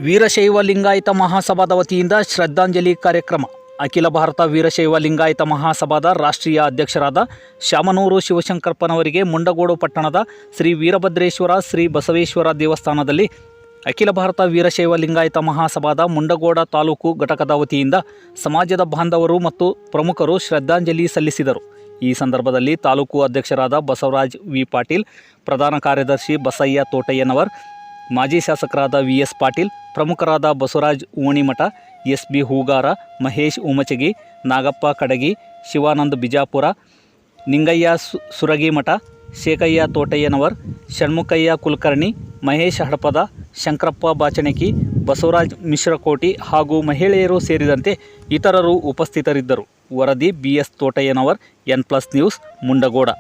ವೀರಶೈವ ಲಿಂಗಾಯತ ಮಹಾಸಭಾದ ವತಿಯಿಂದ ಶ್ರದ್ಧಾಂಜಲಿ ಕಾರ್ಯಕ್ರಮ. ಅಖಿಲ ಭಾರತ ವೀರಶೈವ ಲಿಂಗಾಯತ ಮಹಾಸಭಾದ ರಾಷ್ಟ್ರೀಯ ಅಧ್ಯಕ್ಷರಾದ ಶಾಮನೂರು ಶಿವಶಂಕರಪ್ಪನವರಿಗೆ ಮುಂಡಗೋಡು ಪಟ್ಟಣದ ಶ್ರೀ ವೀರಭದ್ರೇಶ್ವರ ಶ್ರೀ ಬಸವೇಶ್ವರ ದೇವಸ್ಥಾನದಲ್ಲಿ ಅಖಿಲ ಭಾರತ ವೀರಶೈವ ಲಿಂಗಾಯತ ಮಹಾಸಭಾದ ಮುಂಡಗೋಡ ತಾಲೂಕು ಘಟಕದ ವತಿಯಿಂದ ಸಮಾಜದ ಬಾಂಧವರು ಮತ್ತು ಪ್ರಮುಖರು ಶ್ರದ್ಧಾಂಜಲಿ ಸಲ್ಲಿಸಿದರು. ಈ ಸಂದರ್ಭದಲ್ಲಿ ತಾಲೂಕು ಅಧ್ಯಕ್ಷರಾದ ಬಸವರಾಜ್ ವಿ ಪಾಟೀಲ್, ಪ್ರಧಾನ ಕಾರ್ಯದರ್ಶಿ ಬಸಯ್ಯ ತೋಟಯ್ಯನವರ್, ಮಾಜಿ ಶಾಸಕರಾದ ವಿ.ಎಸ್. ಪಾಟೀಲ್, ಪ್ರಮುಖರಾದ ಬಸವರಾಜ್ ಓಣಿಮಠ, ಎಸ್.ಬಿ. ಹೂಗಾರ, ಮಹೇಶ್ ಉಮಚಗಿ, ನಾಗಪ್ಪ ಕಡಗಿ, ಶಿವಾನಂದ್ ಬಿಜಾಪುರ, ನಿಂಗಯ್ಯ ಸುರಗಿಮಠ, ಶೇಖಯ್ಯ ತೋಟಯ್ಯನವರ್, ಷಣ್ಮುಖಯ್ಯ ಕುಲಕರ್ಣಿ, ಮಹೇಶ್ ಹಡಪದ, ಶಂಕರಪ್ಪ ಬಾಚಣಕಿ, ಬಸವರಾಜ್ ಮಿಶ್ರಕೋಟಿ ಹಾಗೂ ಮಹಿಳೆಯರು ಸೇರಿದಂತೆ ಇತರರು ಉಪಸ್ಥಿತರಿದ್ದರು. ವರದಿ ಬಿ.ಎಸ್. ತೋಟಯ್ಯನವರ್, N+ news, Mundgod.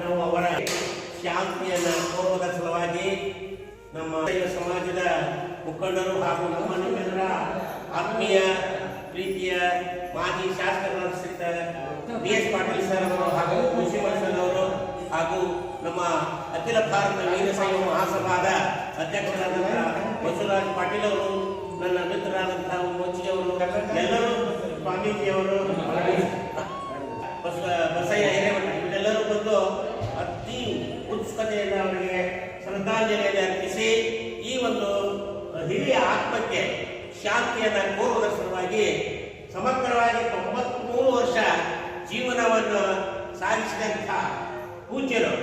ನಾವು ಅವರ ಶಾಂತಿಯನ್ನು ಕೋರುವುದರ ಸಲುವಾಗಿ ನಮ್ಮ ಸಮಾಜದ ಮುಖಂಡರು ಹಾಗೂ ನಿಮ್ಮೆಲ್ಲರ ಆತ್ಮೀಯ ಪ್ರೀತಿಯ ಮಾಜಿ ಶಾಸಕರಾದ ಶ್ರೀಯುತ ವಿ.ಎಸ್. ಪಾಟೀಲ್ ಸರ್ ಅವರು ಹಾಗೂ ಮುನ್ಸಿಪಲ್ ಸರ್ ಅವರು ಹಾಗೂ ನಮ್ಮ ಅಖಿಲ ಭಾರತ ವೀರಶೈವ ಮಹಾಸಭಾದ ಅಧ್ಯಕ್ಷರಾದಂತಹ ಬಸವರಾಜ್ ಪಾಟೀಲ್ ಅವರು, ನನ್ನ ಮಿತ್ರರಾದಂತಹ ಮೋಚಿಯವರು, ಎಲ್ಲರೂ ಸ್ವಾಮೀಜಿಯವರು, ಬಸಯ್ಯ ಹಿರೇಮಠ ಇವರೆಲ್ಲರೂ ಬಂದು ಅತಿ ಉತ್ಸುಕತೆಯಿಂದ ಅವರಿಗೆ ಶ್ರದ್ಧಾಂಜಲಿಯನ್ನು ಅರ್ಪಿಸಿ ಈ ಒಂದು ಹಿರಿಯ ಆತ್ಮಕ್ಕೆ ಶಾಂತಿಯನ್ನು ಕೋರುವುದರ ಸಲುವಾಗಿ ಸಮಗ್ರವಾಗಿ 93 ವರ್ಷ ಜೀವನವನ್ನು ಸಾಗಿಸಿದಂಥ